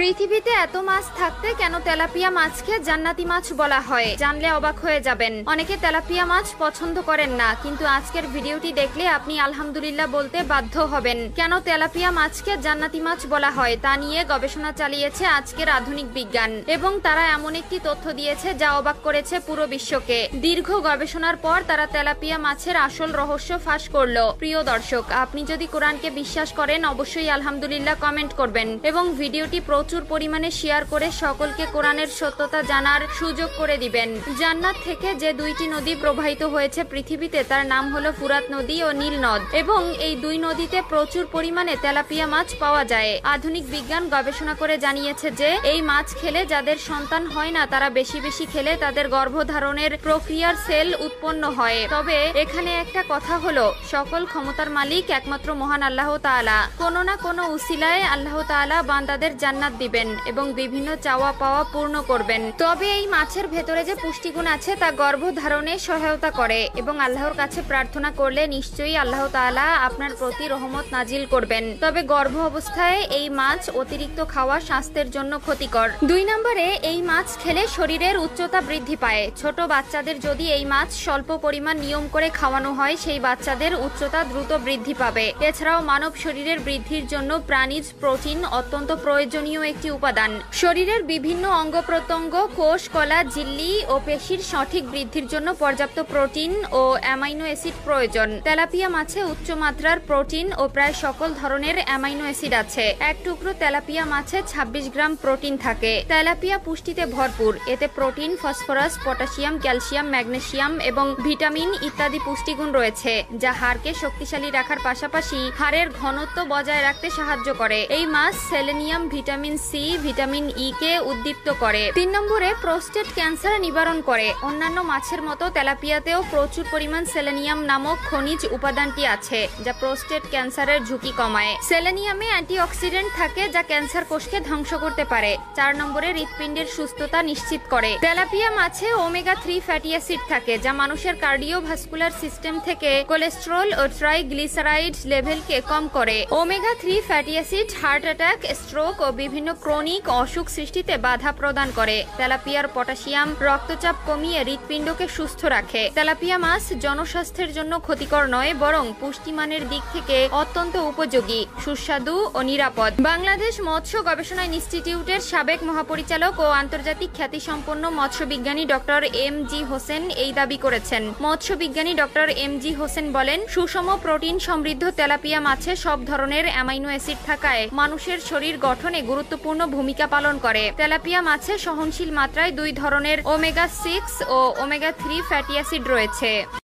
পৃথিবীতে এত মাছ থাকতে কেন তেলাপিয়া মাছকে জান্নাতি মাছ বলা হয় জানলে অবাক হয়ে যাবেন। অনেকে তেলাপিয়া মাছ পছন্দ করেন না, কিন্তু আজকের ভিডিওটি দেখলে আপনি আলহামদুলিল্লাহ বলতে বাধ্য হবেন। কেন তেলাপিয়া মাছকে জান্নাতি মাছ বলা হয় তা নিয়ে গবেষণা চালিয়েছে আজকের আধুনিক বিজ্ঞান, এবং তারা এমন একটি তথ্য দিয়েছে যা অবাক করেছে পুরো বিশ্বকে। দীর্ঘ গবেষণার পর তারা তেলাপিয়া মাছের আসল রহস্য ফাঁস করলো। প্রিয় দর্শক, আপনি যদি কোরআনকে বিশ্বাস করেন অবশ্যই আলহামদুলিল্লাহ কমেন্ট করবেন এবং ভিডিওটি প্রচুর পরিমাণে শেয়ার করে সকলকে কোরআনের সত্যতা জানার সুযোগ করে দিবেন। জান্নাত থেকে যে দুইটি নদী প্রবাহিত হয়েছে পৃথিবীতে তার নাম হলো ফুরাত নদী ও নীল নদ, এবং এই দুই নদীতে প্রচুর পরিমাণে তেলাপিয়া মাছ পাওয়া যায়। আধুনিক বিজ্ঞান গবেষণা করে জানিয়েছে যে এই মাছ খেলে যাদের সন্তান হয় না তারা বেশি বেশি খেলে তাদের গর্ভধারণের প্রক্রিয়ার সেল উৎপন্ন হয়। তবে এখানে একটা কথা হলো, সকল ক্ষমতার মালিক একমাত্র মহান আল্লাহ তাআলা। কোনো না কোনো উসিলায় আল্লাহ তাআলা বান্দাদের জান্নাত দিবেন এবং বিভিন্ন চাওয়া পাওয়া পূর্ণ করবেন। তবে এই মাছের ভেতরে যে পুষ্টিগুণ আছে তা গর্ভধারণে সহায়তা করে, এবং আল্লাহর কাছে প্রার্থনা করলে নিশ্চয়ই আল্লাহ তাআলা আপনার প্রতি রহমত নাজিল করবেন। তবে গর্ভ অবস্থায় এই মাছ অতিরিক্ত খাওয়া স্বাস্থ্যের জন্য ক্ষতিকর। 2 নম্বরে, এই মাছ খেলে শরীরের উচ্চতা বৃদ্ধি পায়। ছোট বাচ্চাদের যদি এই মাছ স্বল্প পরিমাণ নিয়ম করে খাওয়ানো হয় সেই বাচ্চাদের উচ্চতা দ্রুত বৃদ্ধি পাবে। এছাড়াও মানব শরীরের বৃদ্ধির জন্য প্রাণীজ প্রোটিন অত্যন্ত প্রয়োজনীয় একটি উপাদান। শরীরের বিভিন্ন অঙ্গ প্রত্যঙ্গ, কোষ, কলা, ঝিল্লি ও পেশির সঠিক বৃদ্ধির জন্য পর্যাপ্ত প্রোটিন ও অ্যামাইনো অ্যাসিড প্রয়োজন। তেলাপিয়া মাছে উচ্চ মাত্রার প্রোটিন ও প্রায় সকল ধরনের অ্যামাইনো অ্যাসিড আছে। এক টুকরো তেলাপিয়া মাছে 26 গ্রাম প্রোটিন থাকে। তেলাপিয়া পুষ্টিতে ভরপুর। এতে protein, phosphorus, potassium, calcium, magnesium এবং ভিটামিন ইত্যাদি পুষ্টিগুণ রয়েছে, যা হাড়কে শক্তিশালী রাখার পাশাপাশি হাড়ের ঘনত্ব বজায় রাখতে সাহায্য করে। এই মাছ selenium, vitamin C, vitamin E কে উদ্দীপ্ত করে। 3 নম্বরে, প্রোস্টেট ক্যান্সার নিবারণ করে। অন্যান্য মাছের মতো তেলাপিয়াতেও প্রচুর পরিমাণ সেলেনিয়াম নামক খনিজ উপাদানটি আছে, যা প্রোস্টেট ক্যান্সারের ঝুঁকি কমায়। সেলেনিয়ামে অ্যান্টিঅক্সিডেন্ট থাকে যা ক্যান্সার কোষকে ধ্বংস করতে পারে। 4 নম্বরে, হৃৎপিণ্ডের সুস্থতা নিশ্চিত করে। তেলাপিয়া মাছে ওমেগা 3 ফ্যাটি অ্যাসিড থাকে, যা মানুষের কার্ডিওভাস্কুলার সিস্টেম থেকে কোলেস্টেরল ও ট্রাইগ্লিসারাইড লেভেলকে কম করে। Omega 3 fatty acid heart attack, stroke ও বিভিন্ন ক্রনিক অসুখ সৃষ্টিতে বাধা প্রদান করে। তেলাপিয়ার পটাশিয়াম রক্তচাপ কমিয়ে হৃৎপিণ্ডকে সুস্থ রাখে। তেলাপিয়া মাছ জনস্বাস্থ্যের জন্য ক্ষতিকর নয়, বরং পুষ্টিমানের দিক থেকে অত্যন্ত উপযোগী, সুস্বাদু ও নিরাপদ। বাংলাদেশ মৎস্য গবেষণা ইনস্টিটিউটের সাবেক মহাপরিচালক ও আন্তর্জাতিক খ্যাতিসম্পন্ন মৎস্য বিজ্ঞানী ডক্টর এম.জি. হোসেন এই দাবি করেছেন। মৎস্য বিজ্ঞানী ডক্টর এম.জি. হোসেন বলেন, সুষম প্রোটিন সমৃদ্ধ তেলাপিয়া মাছে সব ধরনের অ্যামাইনো অ্যাসিড থাকায় মানুষের শরীর গঠনে গুরুত্বপূর্ণ ভূমিকা পালন করে। তেলাপিয়া মাছে সহনশীল মাত্রায় 2 ধরনের ওমেগা 6 ও ওমেগা 3 ফ্যাটি অ্যাসিড রয়েছে।